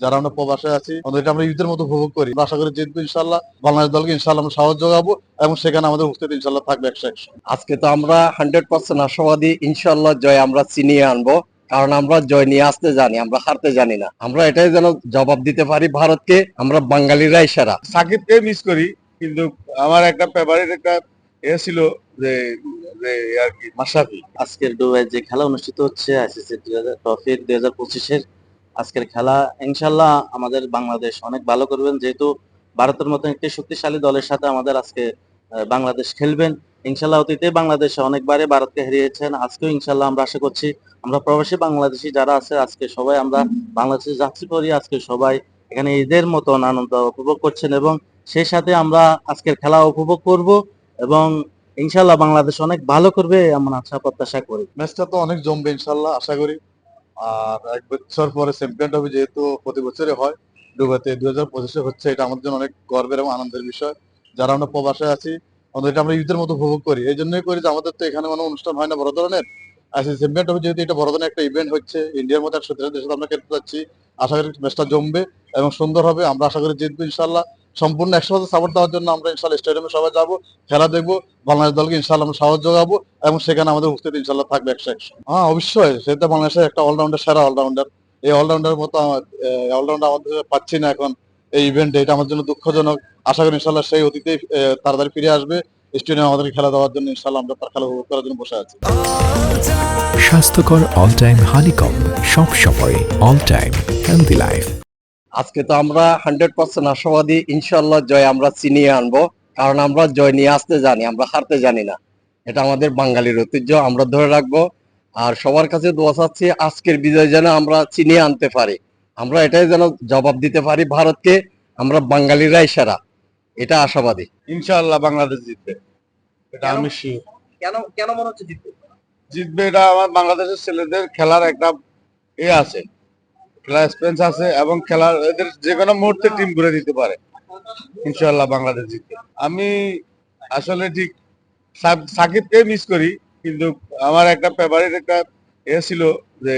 যারা আমরা প্রবাসে আছি আমাদের এটা আমরা ঈদের মতো উপভোগ করি। আশা করি জিতবো ইনশাআল্লাহ। বাংলাদেশ দলকে ইনশাআল্লাহ আমরা সাহস যোগাবো এবং সেখানে আমাদের উপস্থিতি ইনশাআল্লাহ থাকবে 100-100। আজকে তো আমরা 100% আশাবাদী, ইনশাআল্লাহ জয় আমরা ছিনিয়ে আনবো। কারণ আমরা জয় নিয়ে আসতে জানি, আমরা হারতে জানি না। আমরা এটাই যেন জবাব দিতে পারি ভারতকে, আমরা বাঙালিরাই সেরা। সাকিবকে মিস করি, কিন্তু আমার একটা ফেভারিট একটা ছিল যে যে আর কি মাশরাফি। আজকের দুবাইয়ে যে খেলা অনুষ্ঠিত হচ্ছে আইসিসি ট্রফি 2025-এর আজকের খেলা, ইনশাল্লাহ আমাদের বাংলাদেশ অনেক ভালো করবেন, যেহেতু ভারতের মতো একটি শক্তিশালী দলের সাথে আমাদের আজকে বাংলাদেশ খেলবেন। ইনশাল্লাহ অতীতে বাংলাদেশ অনেকবারে ভারতকে হারিয়েছেন, আজকেও ইনশাল্লাহ আমরা আশা করছি আমরা প্রবাসী বাংলাদেশি যারা আছে আজকে সবাই আমরা বাংলাদেশে যাত্রী করি, আজকে সবাই এখানে ঈদের মতন আনন্দ উপভোগ করছেন এবং সেই সাথে আমরা আজকের খেলা উপভোগ করব এবং ইনশাল্লাহ বাংলাদেশ অনেক ভালো করবে এমন আশা প্রত্যাশা করি। ম্যাচটা তো অনেক জমবে ইনশাল্লাহ আশা করি। আর 1 বছর পরে চ্যাম্পিয়ন ট্রফি যেহেতু প্রতি বছরে হয়, দুবাইতে 2025-এ হচ্ছে, এটা আমাদের জন্য অনেক গর্বের এবং আনন্দের বিষয়। যারা আমরা প্রবাসে আছি আমাদের এটা আমরা ঈদের মতো উপভোগ করি। এই জন্যই করি যে আমাদের তো এখানে কোনো অনুষ্ঠান হয় না বড় ধরনের। আইসিসি চ্যাম্পিয়ন ট্রফি যেহেতু এটা বড় ধরনের একটা ইভেন্ট হচ্ছে, ইন্ডিয়ার মতো একটা শক্তিশালী দেশের সাথে আমরা খেলতে যাচ্ছি, আশা করি ম্যাচটা জমবে এবং সুন্দর হবে। আমরা আশা করি জিতবো ইনশাল্লাহ। সম্পূর্ণ 100% সাপোর্ট দেওয়ার জন্য আমরা ইনশাল্লাহ স্টেডিয়ামে সবাই যাবো, খেলা দেখবো, বাংলাদেশ দলকে ইনশাল্লাহ আমরা সাহস যোগাবো এবং সেখানে আমাদের উপস্থিতি ইনশাল্লাহ থাকবে 100-100। হ্যাঁ অবশ্যই, সেটা বাংলাদেশের একটা অলরাউন্ডার, সেরা অলরাউন্ডার। এই অলরাউন্ডার মতো অলরাউন্ডার আমাদের পাচ্ছি না এখন এই ইভেন্টে, এটা আমার জন্য দুঃখজনক। আশা করি ইনশাল্লাহ সেই অতীতে তাড়াতাড়ি ফিরে আসবে স্টেডিয়ামে আমাদের খেলা দেওয়ার জন্য। ইনশাল্লাহ আমরা তার খেলা উপভোগ করার জন্য বসে আছি। স্বাস্থ্যকর অল টাইম হানিকম, সব সময় অল টাইম হেলদি লাইফ। আজকে তো আমরা 100% আশাবাদী, ইনশাআল্লাহ জয় আমরা ছিনিয়ে আনবো। কারণ আমরা জয় নিয়ে আসতে জানি, আমরা হারতে জানি না। এটা আমাদের বাঙালির ঐতিহ্য, আমরা ধরে রাখবো। আর সবার কাছে দোয়া চাচ্ছি আজকের বিজয় যেন আমরা ছিনিয়ে আনতে পারি। আমরা এটাই যেন জবাব দিতে পারি ভারতকে, আমরা বাঙালিরাই সেরা। এটা আশাবাদী। ইনশাআল্লাহ বাংলাদেশ জিতবে, এটা আমি শিওর। কেন কেন মনে হচ্ছে জিতবে? জিতবে, এটা আমার বাংলাদেশের ছেলেদের খেলার একটা আছে, খেলার এক্সপেরিয়েন্স আছে এবং খেলার এদের যে কোনো মুহূর্তে টিম ঘুরে দিতে পারে। ইনশাআল্লাহ বাংলাদেশ জিতবে। আমি আসলে ঠিক সাকিবকে মিস করি, কিন্তু আমার একটা ফেভারিট একটা ছিল যে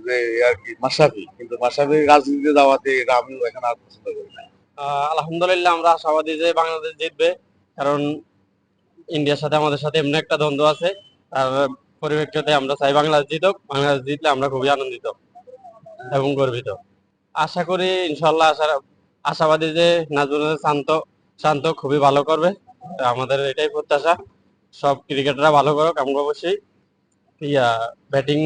যে আর কি মাশরাফি, কিন্তু মাশরাফি রাজনীতিতে যাওয়াতে এটা আমি এখানে আর পছন্দ করি না। আলহামদুলিল্লাহ আমরা আশাবাদী যে বাংলাদেশ জিতবে, কারণ ইন্ডিয়ার সাথে আমাদের সাথে এমনি একটা দ্বন্দ্ব আছে। তার পরিপ্রেক্ষিতে আমরা চাই বাংলাদেশ জিতুক, বাংলাদেশ জিতলে আমরা খুবই আনন্দিত এবং গর্বিত। আশা করি ইনশাল্লাহ আশাবাদী যে নাজমুল হাসান শান্ত শান্ত খুবই ভালো করবে, আমাদের এটাই প্রত্যাশা। সব ক্রিকেটাররা ভালো করুক, আমরা অবশ্যই ব্যাটিং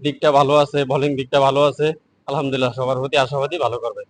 দিকটা ভালো আছে, বোলিং দিকটা ভালো আছে, আলহামদুলিল্লাহ সবার প্রতি আশাবাদী ভালো করবে।